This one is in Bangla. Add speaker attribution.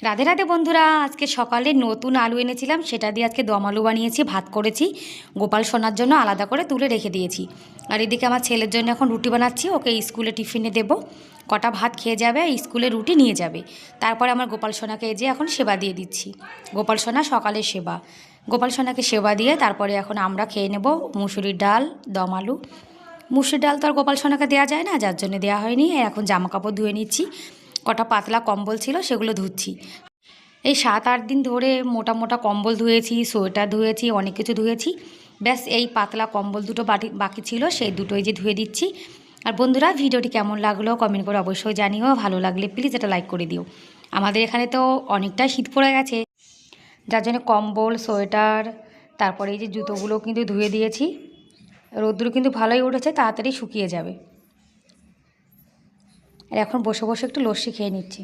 Speaker 1: রাধে রাধে বন্ধুরা, আজকে সকালে নতুন আলু এনেছিলাম, সেটা দিয়ে আজকে দম আলু বানিয়েছি, ভাত করেছি। গোপাল সোনার জন্য আলাদা করে তুলে রেখে দিয়েছি। আর এদিকে আমার ছেলের জন্য এখন রুটি বানাচ্ছি, ওকে স্কুলে টিফিনে দেবো। কটা ভাত খেয়ে যাবে, স্কুলে রুটি নিয়ে যাবে। তারপরে আমার গোপাল সোনাকে যে এখন সেবা দিয়ে দিচ্ছি। গোপাল সোনা সকালের সেবা। গোপাল সোনাকে সেবা দিয়ে তারপরে এখন আমরা খেয়ে নেব মুসুরির ডাল, দম আলু। মুসুরির ডাল তো আর গোপাল সোনাকে দেওয়া যায় না, যার জন্য দেওয়া হয়নি। এখন জামা কাপড় ধুয়ে নিচ্ছি, কটা পাতলা কম্বল ছিল সেগুলো ধুচ্ছি। এই 7-8 দিন ধরে মোটা মোটা কম্বল ধুয়েছি, সোয়েটার ধুয়েছি, অনেক কিছু ধুয়েছি। ব্যাস এই পাতলা কম্বল দুটো বাকি ছিল, সেই দুটোই যে ধুয়ে দিচ্ছি। আর বন্ধুরা, ভিডিওটি কেমন লাগলো কমেন্ট করে অবশ্যই জানিও। ভালো লাগলে প্লিজ এটা লাইক করে দিও। আমাদের এখানে তো অনেকটা শীত পড়ে গেছে, যার জন্য কম্বল, সোয়েটার, তারপরে এই যে জুতোগুলো কিন্তু ধুয়ে দিয়েছি। রোদ্দুর কিন্তু ভালোই উঠেছে, তাড়াতাড়ি শুকিয়ে যাবে। আর এখন বসে বসে একটু লস্যি খেয়ে নিচ্ছি।